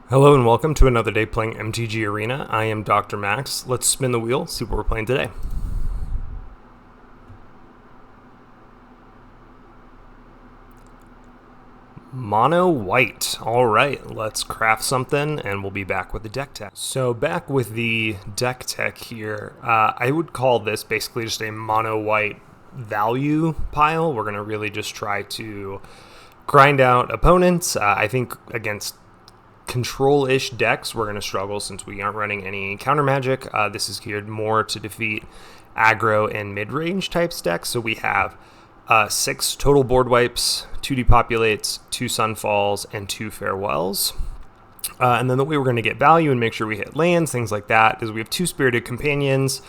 Hello and welcome to another day playing MTG Arena. I am Dr. Max. Let's spin the wheel, see what we're playing today. Mono white. All right, let's craft something and we'll be back with the deck tech. So back with the deck tech here, I would call this basically just a mono white value pile. We're going to really just try to grind out opponents. I think against control-ish decks we're going to struggle since we aren't running any counter magic. This is geared more to defeat aggro and mid-range types decks. So we have 6 total board wipes, 2 depopulates, 2 sunfalls, and 2 farewells. And then the way we're going to get value and make sure we hit lands, things like that, is we have 2 spirited companions,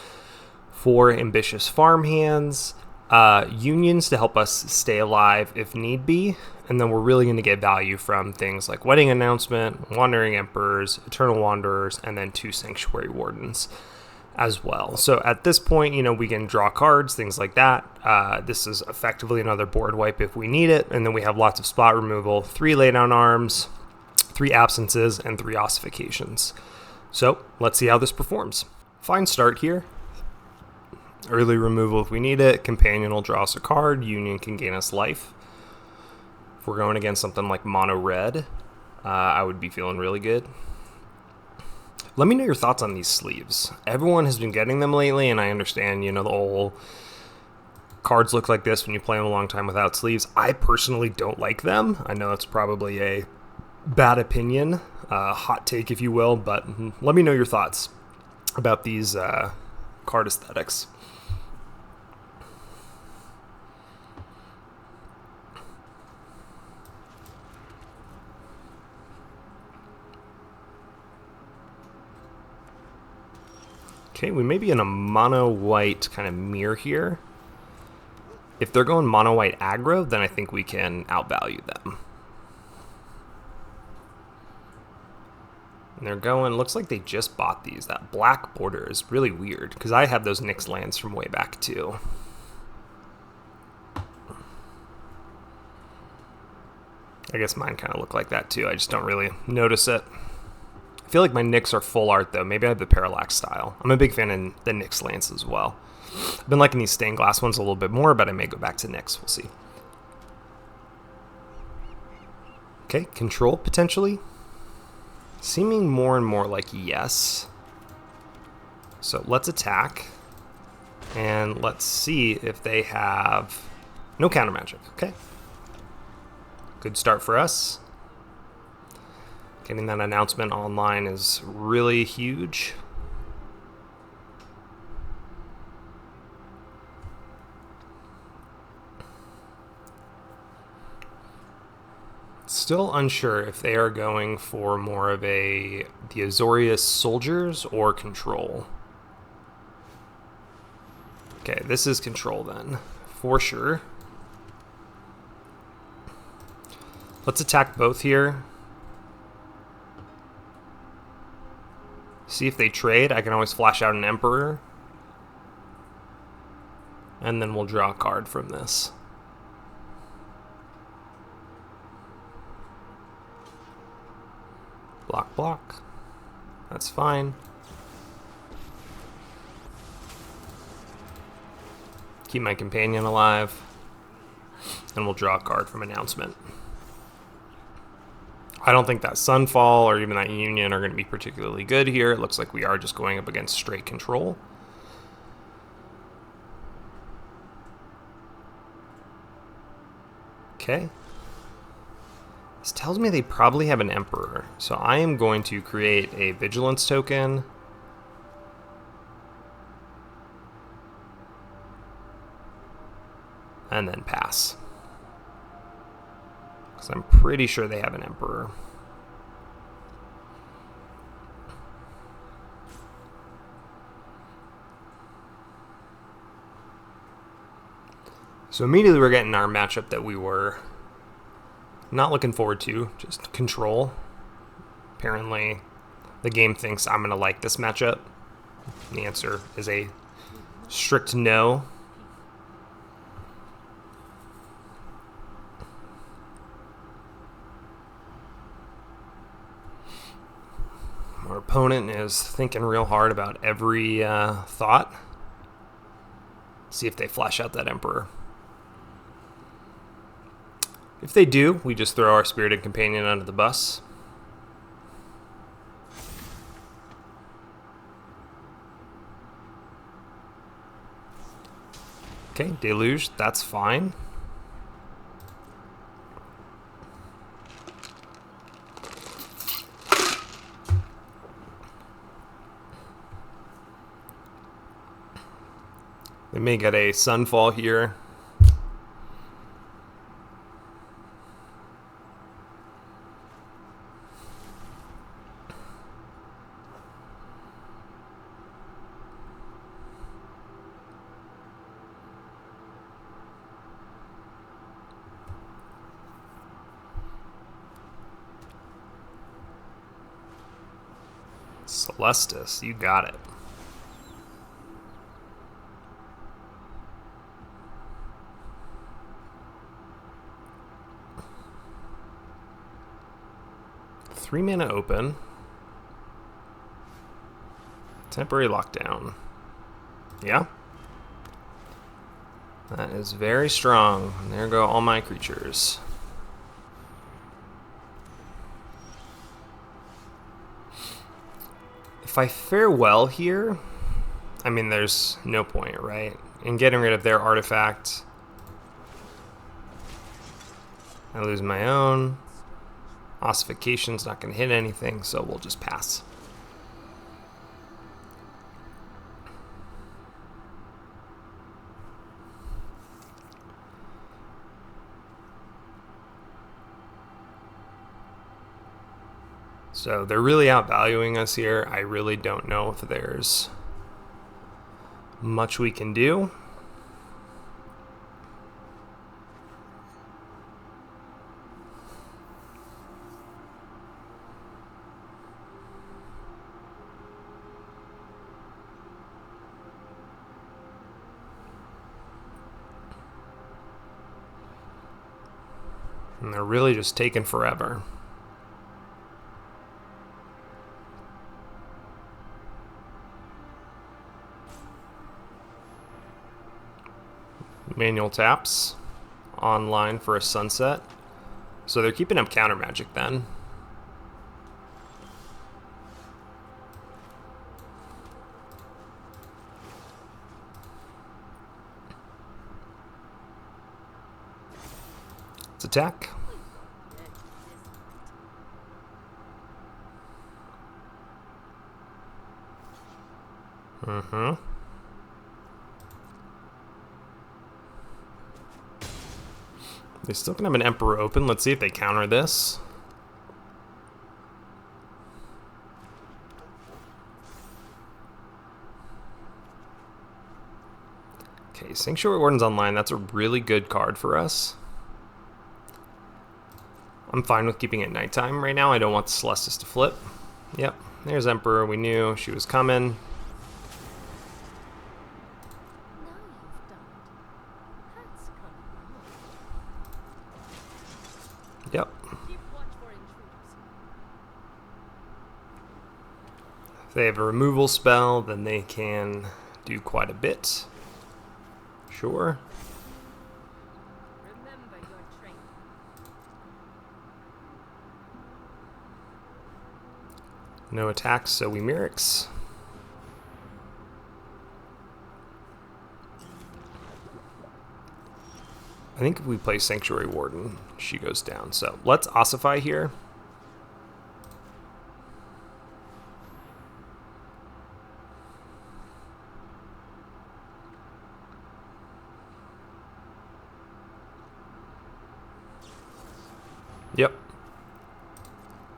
4 ambitious farm hands, unions to help us stay alive if need be, and then we're really going to get value from things like Wedding Announcement, Wandering Emperors, Eternal Wanderers, and then 2 Sanctuary Wardens as well. So at this point, we can draw cards, things like that. This is effectively another board wipe if we need it, and then we have lots of spot removal, 3 laydown arms, 3 absences, and 3 ossifications. So let's see how this performs. Fine start here. Early removal if we need it. Companion will draw us a card. Union can gain us life. If we're going against something like mono red, I would be feeling really good. Let me know your thoughts on these sleeves. Everyone has been getting them lately, and I understand, the whole cards look like this when you play them a long time without sleeves. I personally don't like them. I know that's probably a bad opinion, hot take if you will, but let me know your thoughts about these card aesthetics. Okay, we may be in a mono-white kind of mirror here. If they're going mono-white aggro, then I think we can outvalue them. And they're going, looks like they just bought these. That black border is really weird, because I have those Nyx lands from way back too. I guess mine kind of look like that too, I just don't really notice it. I feel like my Nyx are full art though. Maybe I have the Parallax style. I'm a big fan of the Nyx lands as well. I've been liking these stained glass ones a little bit more, but I may go back to Nyx. We'll see. Okay, control potentially. Seeming more and more like yes. So let's attack. And let's see if they have no counter magic. Okay. Good start for us. Getting that announcement online is really huge. Still unsure if they are going for more of the Azorius soldiers or control. Okay, this is control then, for sure. Let's attack both here. See if they trade. I can always flash out an Emperor. And then we'll draw a card from this. Block, block. That's fine. Keep my companion alive. And we'll draw a card from announcement. I don't think that Sunfall or even that Union are going to be particularly good here. It looks like we are just going up against straight control. Okay. This tells me they probably have an Emperor. So I am going to create a Vigilance token. And then pass. Because I'm pretty sure they have an Emperor. So immediately we're getting our matchup that we were not looking forward to, just control. Apparently the game thinks I'm going to like this matchup. The answer is a strict no. Our opponent is thinking real hard about every thought. See if they flash out that Emperor. If they do, we just throw our Spirited Companion under the bus. Okay, Deluge, that's fine. They may get a Sunfall here. Celestis, you got it. Three mana open. Temporary lockdown. Yeah. That is very strong. And there go all my creatures. If I fare well here, I mean, there's no point, right? In getting rid of their artifact, I lose my own. Ossification's not going to hit anything, so we'll just pass. So they're really outvaluing us here. I really don't know if there's much we can do. And they're really just taking forever. Manual taps online for a sunset. So they're keeping up counter magic then. Let's attack. They still can have an Emperor open. Let's see if they counter this. Okay, Sanctuary Warden's online. That's a really good card for us. I'm fine with keeping it nighttime right now. I don't want the Celestis to flip. Yep, there's Emperor. We knew she was coming. Yep. If they have a removal spell, then they can do quite a bit. Sure. Remember your training. No attacks, so we Mirix. I think if we play Sanctuary Warden, she goes down. So let's ossify here. Yep.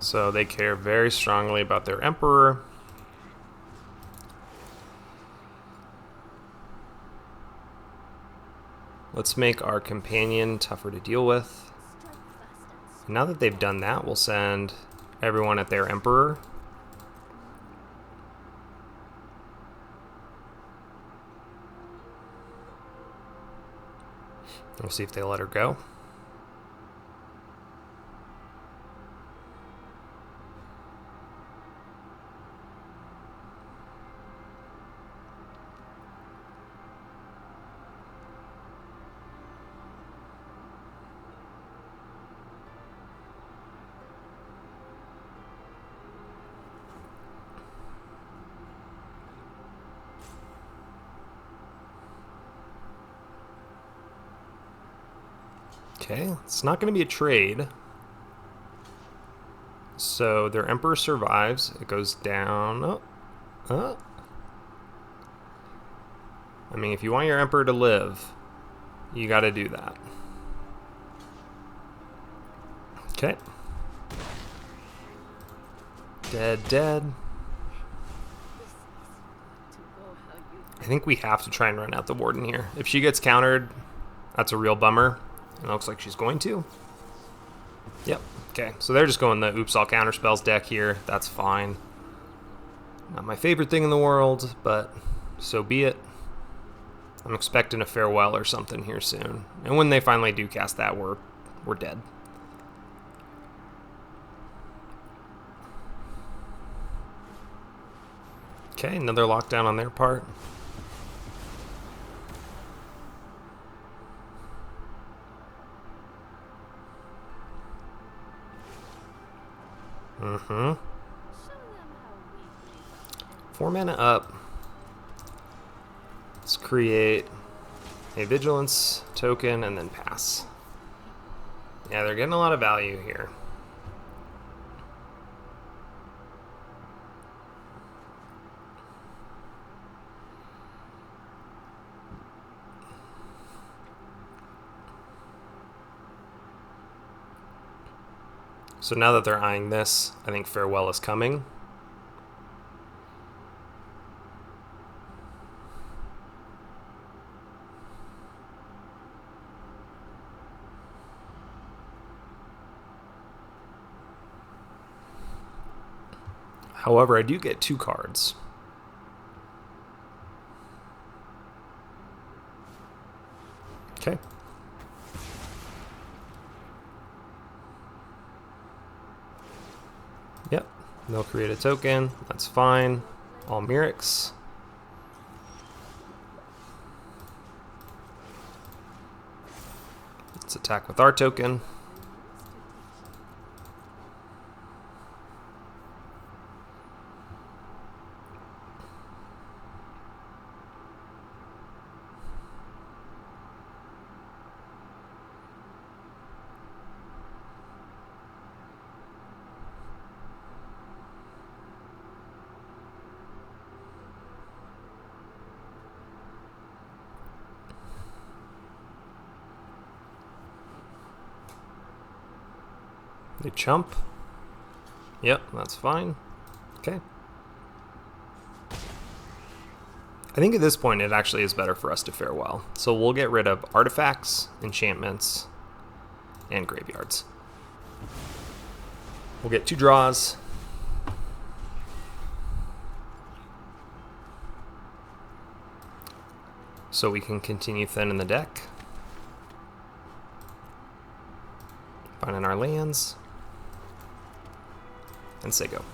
So they care very strongly about their Emperor. Let's make our companion tougher to deal with. Now that they've done that, we'll send everyone at their Emperor. We'll see if they let her go. Okay, it's not going to be a trade. So their Emperor survives. It goes down. I mean, if you want your Emperor to live, you got to do that. Okay. Dead, dead. I think we have to try and run out the Warden here. If she gets countered, that's a real bummer. It looks like she's going to. Yep. Okay, so they're just going the oops all counterspells deck here. That's fine. Not my favorite thing in the world, but so be it. I'm expecting a farewell or something here soon. And when they finally do cast that, we're dead. Okay, another lockdown on their part. Mm-hmm. 4 mana up. Let's create a vigilance token and then pass. Yeah, they're getting a lot of value here. So now that they're eyeing this, I think farewell is coming. However, I do get 2 cards. Okay. Yep, they'll create a token. That's fine. All Myrics. Let's attack with our token. They chump. Yep, that's fine. Okay. I think at this point it actually is better for us to farewell. So we'll get rid of artifacts, enchantments, and graveyards. We'll get 2 draws. So we can continue thinning the deck. Finding our lands. And say go.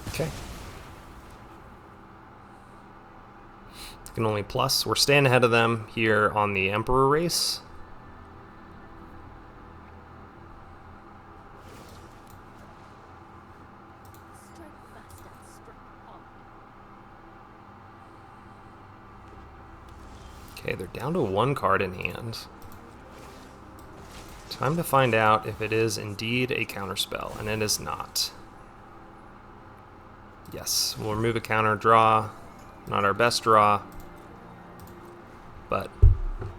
Okay. Can only plus. We're staying ahead of them here on the Emperor race. Okay, they're down to 1 card in hand. Time to find out if it is indeed a counterspell, and it is not. Yes, we'll remove a counter, draw. Not our best draw, but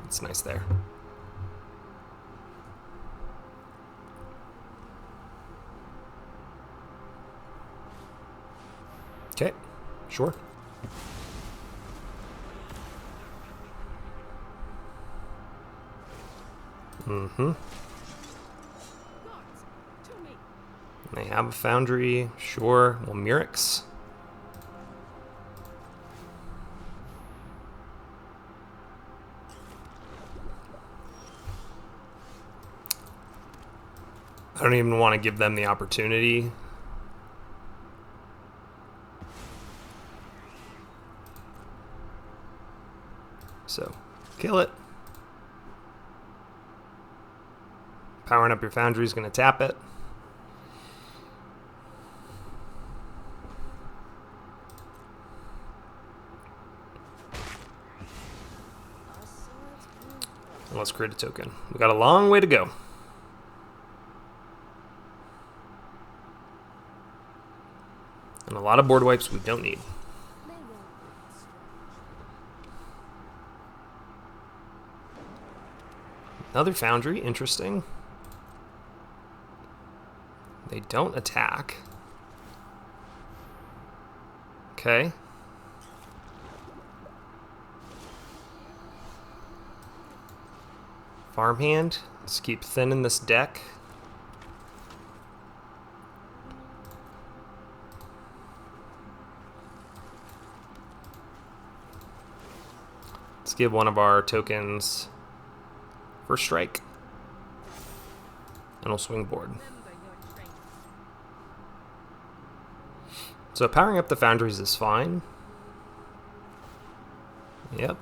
it's nice there. Okay, sure. Mm-hmm. They have a foundry, sure. Well, Myrics. I don't even want to give them the opportunity. So, kill it. Powering up your foundry is going to tap it. And let's create a token. We got a long way to go. And a lot of board wipes we don't need. Another foundry, interesting. They don't attack. Okay. Farmhand. Let's keep thinning this deck. Let's give one of our tokens first strike. And we'll swing board. So powering up the foundries is fine. Yep.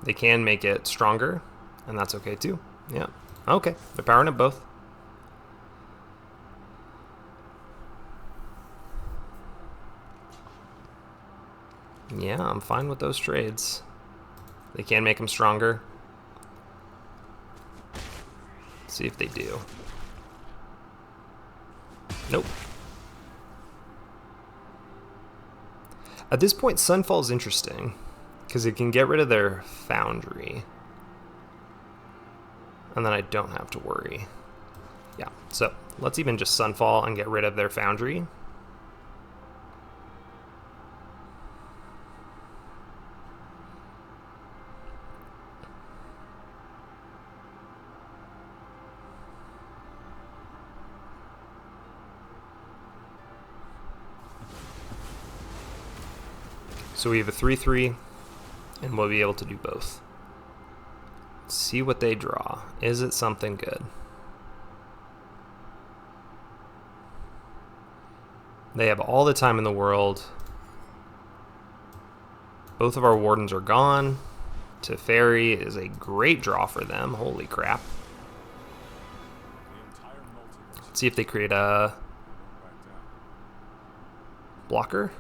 They can make it stronger, and that's okay too. Yeah. Okay, they're powering up both. Yeah, I'm fine with those trades. They can make them stronger. Let's see if they do. Nope. At this point, Sunfall is interesting, because it can get rid of their foundry. And then I don't have to worry. Yeah, so let's even just Sunfall and get rid of their foundry. So we have a 3/3, and we'll be able to do both. Let's see what they draw. Is it something good? They have all the time in the world. Both of our wardens are gone. Teferi is a great draw for them. Holy crap. Let's see if they create a blocker.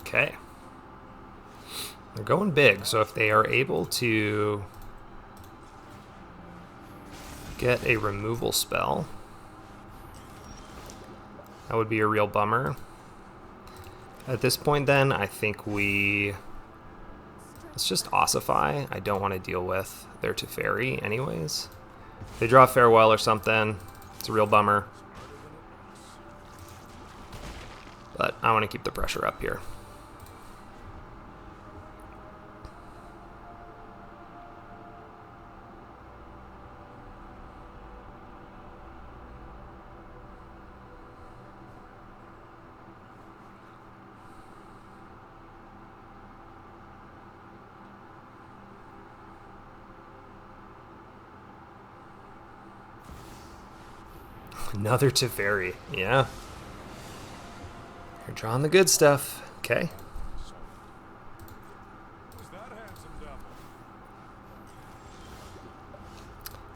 Okay. They're going big, so if they are able to get a removal spell, that would be a real bummer. At this point then, I think let's just ossify. I don't want to deal with their Teferi anyways. If they draw a Farewell or something, it's a real bummer. But I want to keep the pressure up here. Another Teferi, yeah. You're drawing the good stuff. Okay.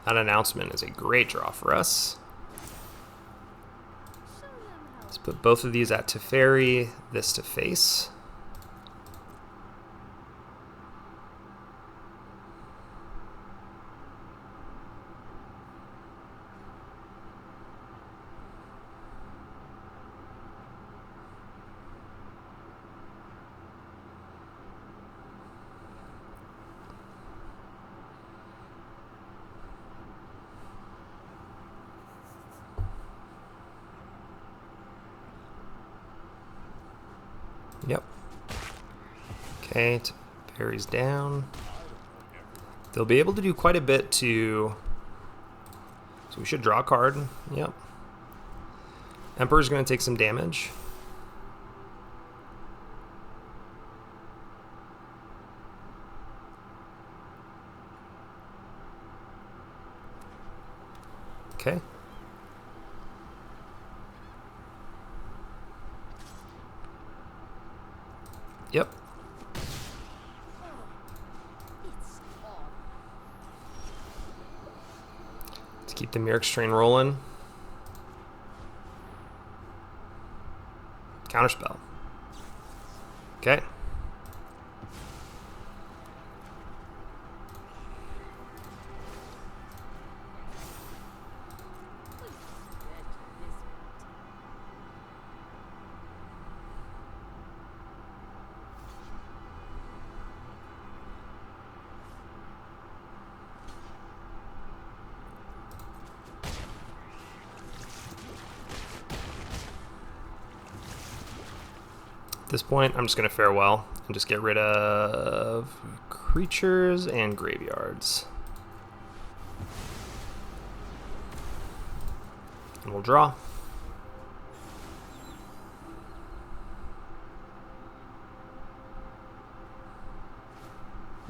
That announcement is a great draw for us. Let's put both of these at Teferi, this to face. Yep. Okay, Teferi's down. They'll be able to do quite a bit to... So we should draw a card. Yep. Emperor's going to take some damage. Okay. Yep. Let's keep the Mirix train rolling. Counterspell. Okay. At this point, I'm just going to farewell and just get rid of creatures and graveyards. And we'll draw.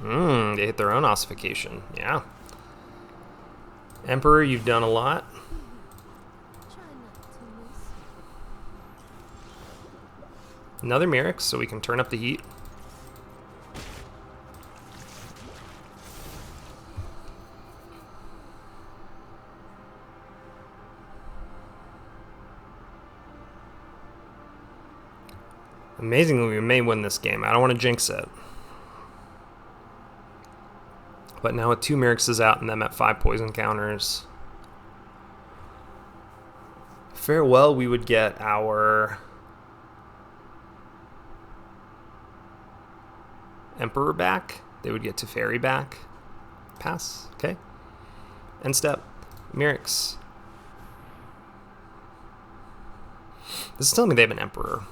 They hit their own ossification. Yeah. Emperor, you've done a lot. Another Mirix, so we can turn up the heat. Amazingly, we may win this game. I don't want to jinx it. But now with 2 Mirixes out and them at 5 poison counters. Farewell, we would get our Emperor back. They would get Teferi back. Pass. Okay. End step. Mirix. This is telling me they have an Emperor.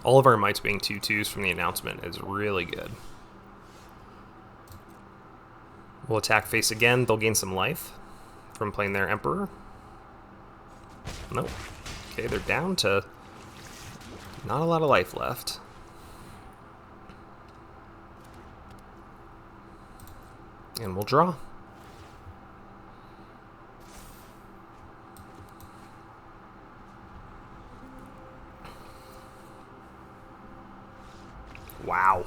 All of our mites being 2/2s from the announcement is really good. We'll attack face again. They'll gain some life from playing their Emperor. Nope. Okay, they're down to not a lot of life left. And we'll draw. Wow.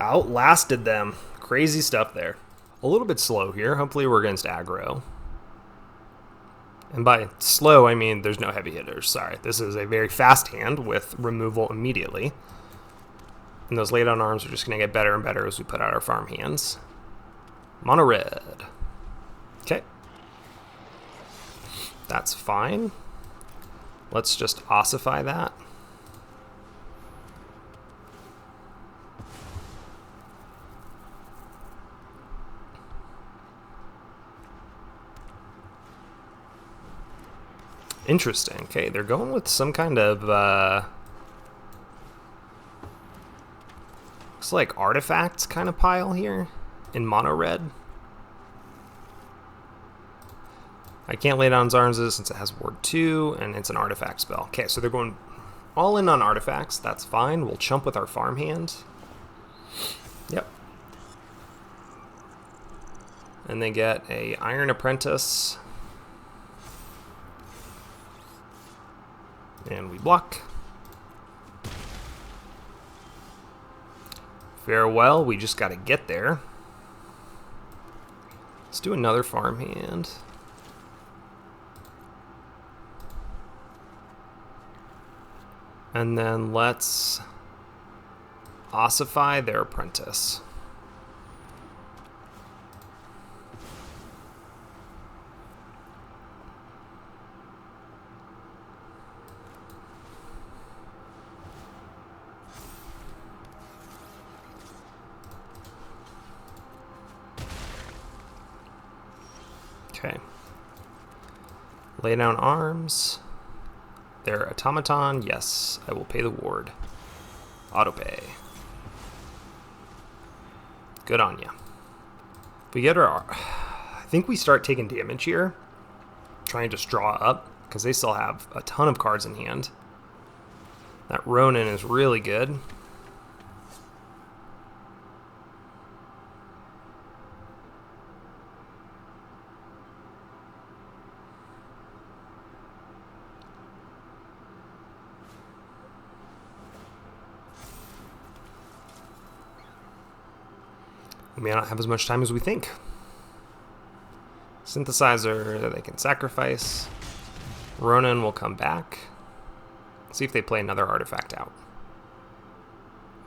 Outlasted them. Crazy stuff there. A little bit slow here. Hopefully we're against aggro. And by slow, I mean there's no heavy hitters. Sorry. This is a very fast hand with removal immediately. And those lay down arms are just going to get better and better as we put out our farm hands. Mono red. Okay. That's fine. Let's just ossify that. Interesting. Okay, they're going with some kind of, looks like artifacts kind of pile here in mono red. I can't lay down Zarnza since it has Ward 2 and it's an artifact spell. Okay, so they're going all in on artifacts. That's fine. We'll chump with our farm hand. Yep. And they get a Iron Apprentice. And we block. Farewell, we just gotta get there. Let's do another farm hand. And then let's ossify their apprentice. Okay. Lay down arms. Their automaton, yes, I will pay the ward. Auto pay. Good on ya. If we get our, I think we start taking damage here. Try and just draw up. because they still have a ton of cards in hand. That Ronin is really good. We may not have as much time as we think. Synthesizer, they can sacrifice. Ronin will come back. See if they play another artifact out.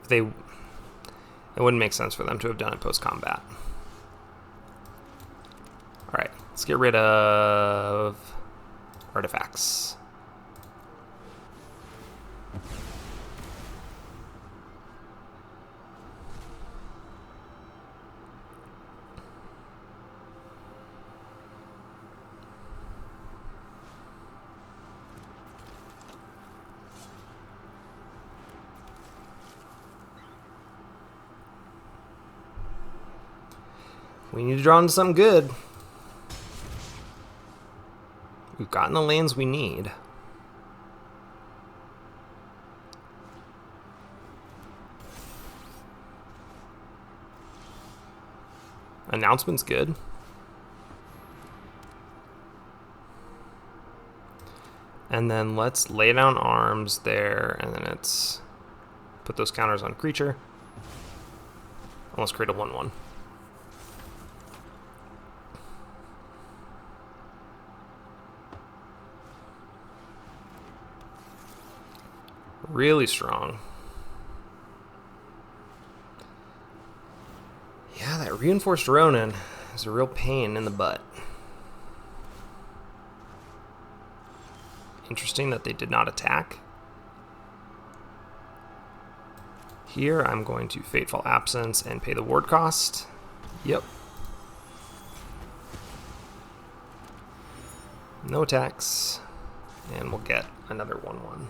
If they, it wouldn't make sense for them to have done it post-combat. Alright, let's get rid of artifacts. We need to draw into something good. We've gotten the lands we need. Announcement's good. And then let's lay down arms there, and then it's put those counters on creature. And let's create a 1/1. Really strong. Yeah, that reinforced Ronin is a real pain in the butt. Interesting that they did not attack. Here I'm going to Fateful Absence and pay the ward cost. Yep. No attacks. And we'll get another 1/1.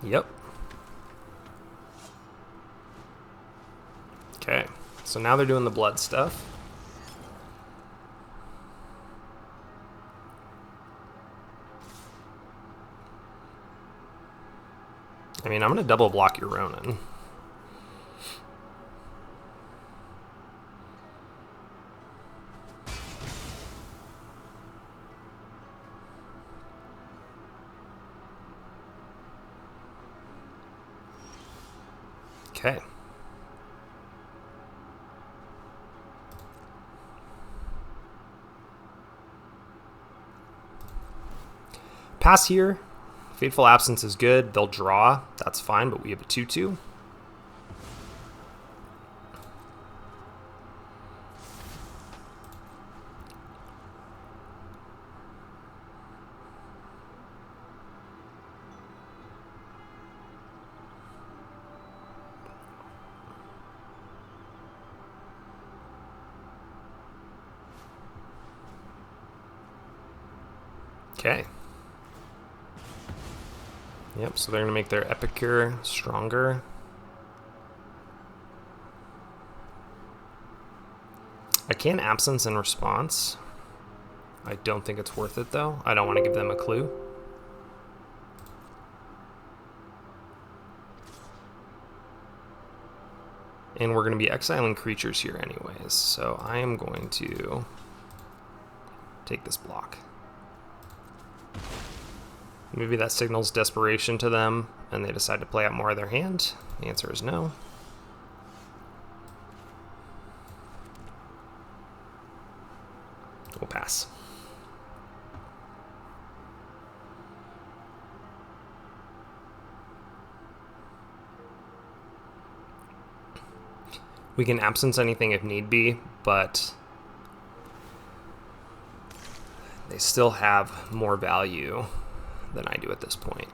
Yep. Okay, so now they're doing the blood stuff. I mean, I'm going to double block your Ronin. Okay. Pass here. Fateful Absence is good. They'll draw. That's fine, but we have a 2/2. Okay. Yep, so they're going to make their Epicure stronger. I can Absence in response. I don't think it's worth it, though. I don't want to give them a clue. And we're going to be exiling creatures here anyways, so I am going to take this block. Maybe that signals desperation to them, and they decide to play out more of their hand. The answer is no. We'll pass. We can absence anything if need be, but they still have more value than I do at this point.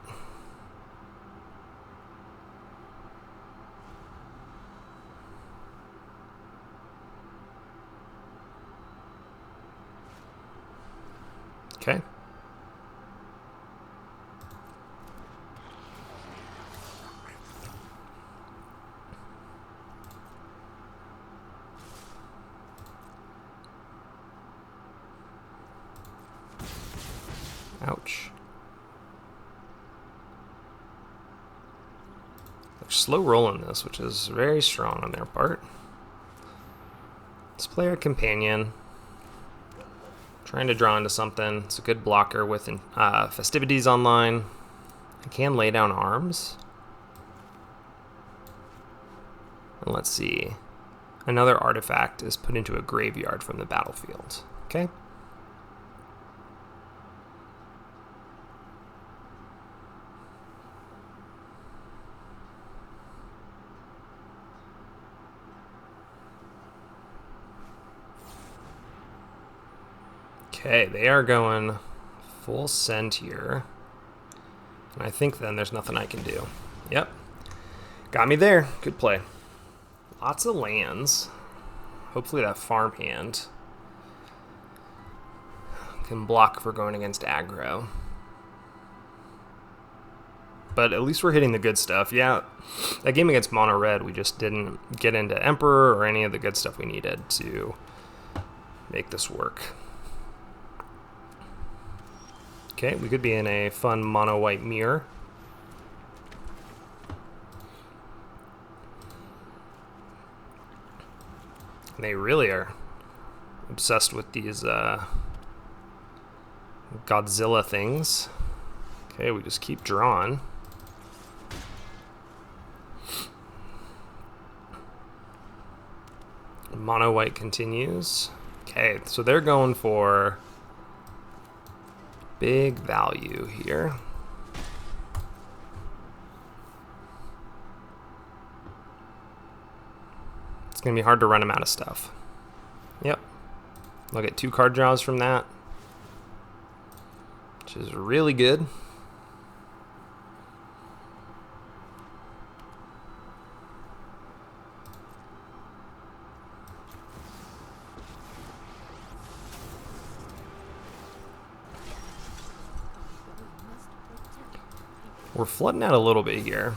Okay. Ouch. They're slow rolling this, which is very strong on their part. Let's play our companion. Trying to draw into something. It's a good blocker with festivities online. I can lay down arms. And let's see. Another artifact is put into a graveyard from the battlefield. Okay. Okay, they are going full send here. And I think then there's nothing I can do. Yep. Got me there. Good play. Lots of lands. Hopefully that farmhand can block for going against aggro. But at least we're hitting the good stuff. Yeah, that game against mono red, we just didn't get into Emperor or any of the good stuff we needed to make this work. Okay, we could be in a fun mono-white mirror. They really are obsessed with these Godzilla things. Okay, we just keep drawing. Mono-white continues. Okay, so they're going for big value here. It's going to be hard to run them out of stuff. Yep. Look at 2 card draws from that, which is really good. We're flooding out a little bit here.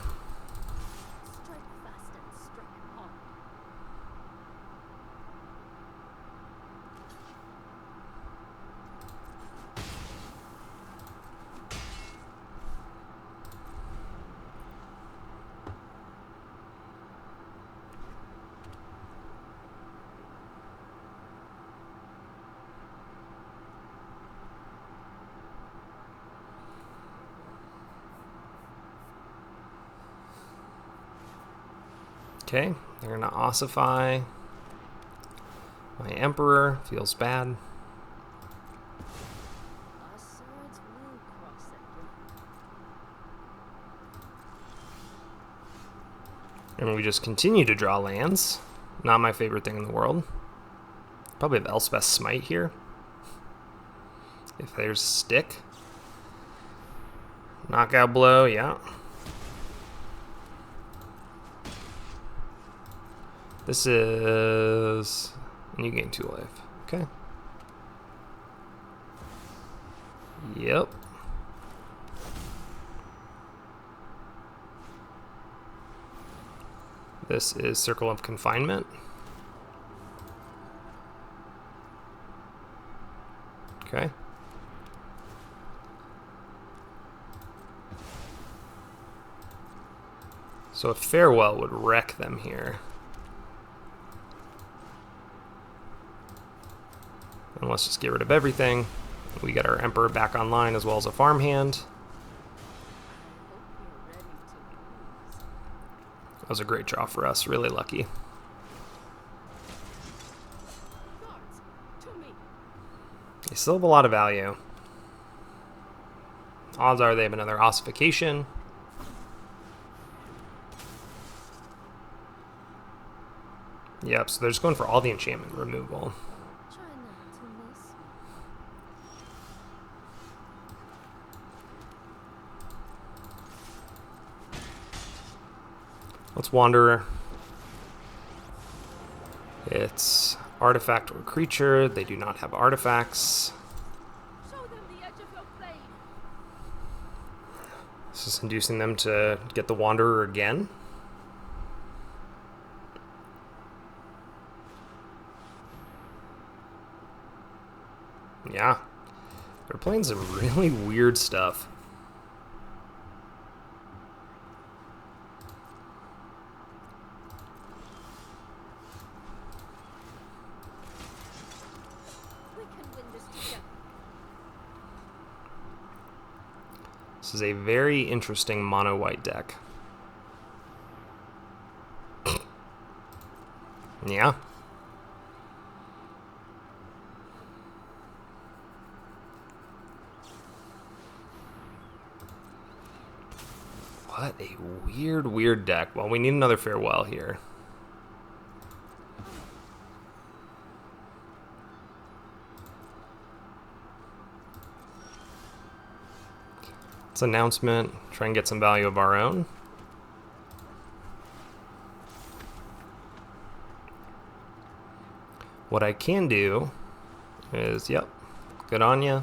Okay, they're gonna ossify my Emperor. Feels bad. And we just continue to draw lands. Not my favorite thing in the world. Probably have Elspeth's Smite here. If there's a stick. Knockout blow, yeah. This is... and you gain 2 life. Okay. Yep. This is Circle of Confinement. Okay. So a Farewell would wreck them here. And let's just get rid of everything. We get our Emperor back online as well as a farmhand. That was a great draw for us, really lucky. They still have a lot of value. Odds are they have another ossification. Yep, so they're just going for all the enchantment removal. Let's Wanderer. It's artifact or creature. They do not have artifacts. This is inducing them to get the Wanderer again. Yeah. They're playing some really weird stuff. This is a very interesting mono-white deck. Yeah. What a weird, weird deck. Well, we need another farewell here. It's an announcement. Try and get some value of our own. What I can do is, yep, good on ya.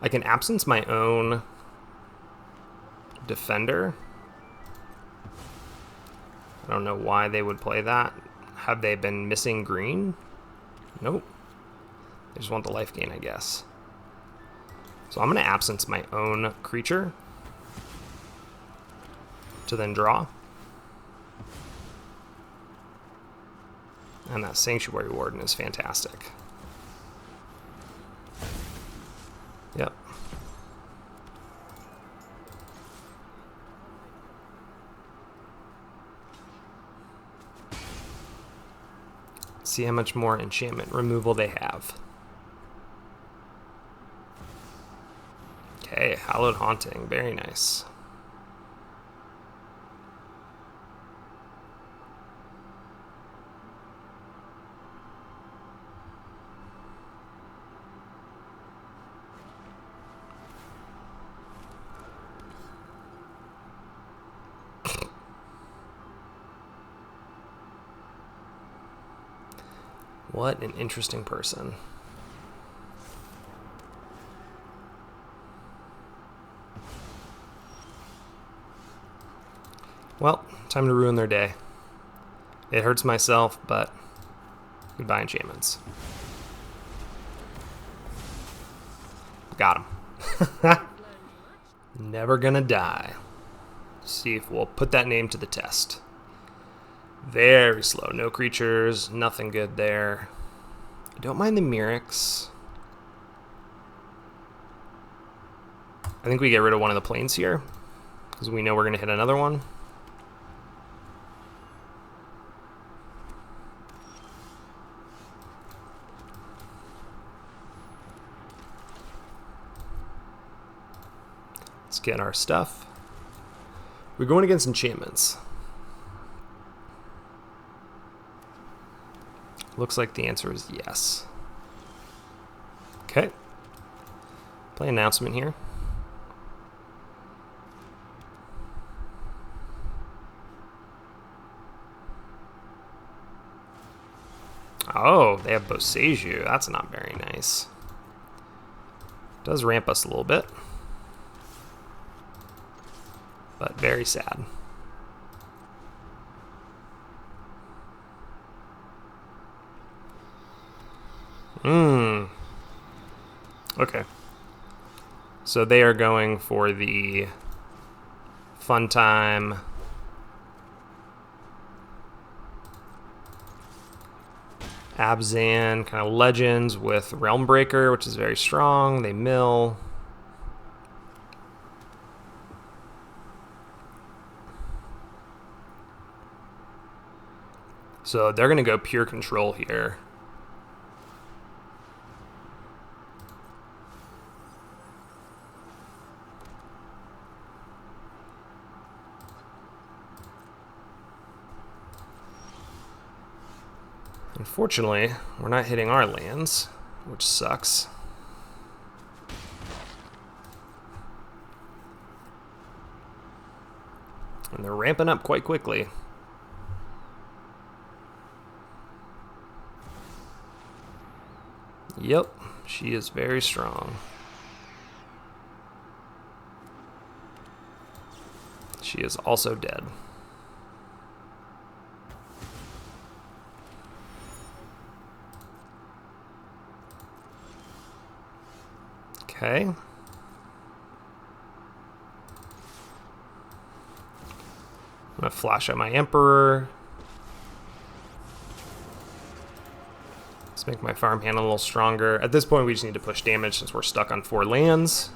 I can absence my own defender. I don't know why they would play that. Have they been missing green? Nope. They just want the life gain, I guess. So I'm going to absence my own creature to then draw. And that Sanctuary Warden is fantastic. Yep. See how much more enchantment removal they have. Okay, Hallowed Haunting, very nice. What an interesting person. Well, time to ruin their day. It hurts myself, but goodbye enchantments. Got him. Never gonna die. See if we'll put that name to the test. Very slow. No creatures. Nothing good there. I don't mind the Mirrex. I think we get rid of one of the planes here, because we know we're going to hit another one. Let's get our stuff. We're going against enchantments. Looks like the answer is yes. Okay. Play announcement here. Oh, they have Boseiju. That's not very nice. Does ramp us a little bit. But very sad. Okay. So they are going for the fun time. Abzan, kind of legends with Realm Breaker, which is very strong. They mill. So they're going to go pure control here. Unfortunately, we're not hitting our lands, which sucks. And they're ramping up quite quickly. Yep, she is very strong. She is also dead. Okay. I'm gonna flash out my Emperor. Let's make my farm hand a little stronger. At this point, we just need to push damage since we're stuck on 4 lands.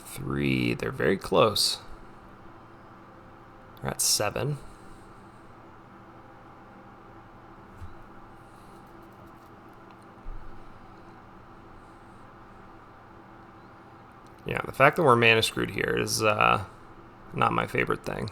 Three, they're very close. We're at 7. Yeah, the fact that we're mana screwed here is not my favorite thing.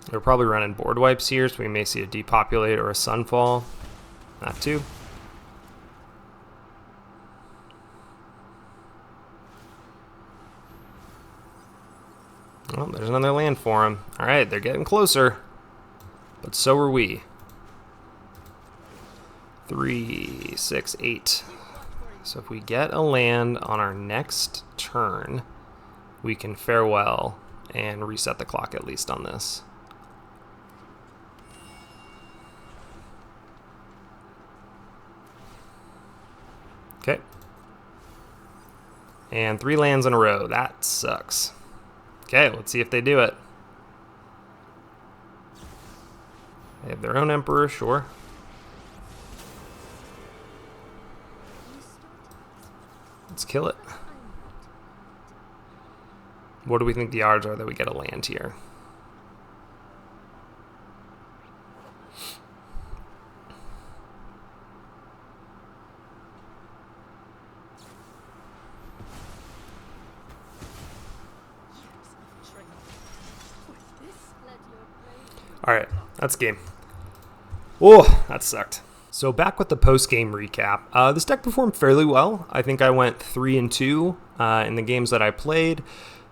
They're probably running board wipes here, so we may see a depopulate or a sunfall. Not too. Well, there's another land for them. All right, they're getting closer, but so are we. 3, 6, 8. So if we get a land on our next turn, we can farewell and reset the clock at least on this. Okay. And 3 lands in a row. That sucks. Okay, let's see if they do it. They have their own Emperor, sure. Let's kill it. What do we think the odds are that we get a land here? All right, that's game. Oh, that sucked. So back with the post-game recap. This deck performed fairly well. I think I went 3-2 in the games that I played.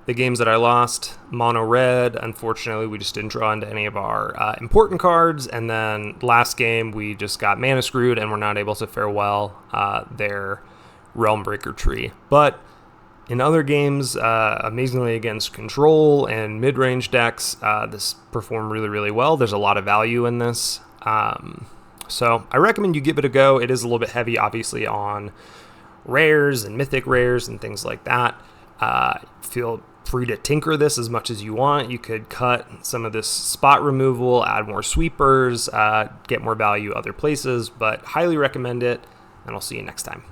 The games that I lost, mono red, unfortunately we just didn't draw into any of our important cards. And then last game we just got mana screwed and we're not able to farewell their Realm Breaker tree. But in other games, amazingly against control and mid-range decks, this performed really, really well. There's a lot of value in this. So I recommend you give it a go. It is a little bit heavy, obviously, on rares and mythic rares and things like that. Feel free to tinker this as much as you want. You could cut some of this spot removal, add more sweepers, get more value other places, but highly recommend it, and I'll see you next time.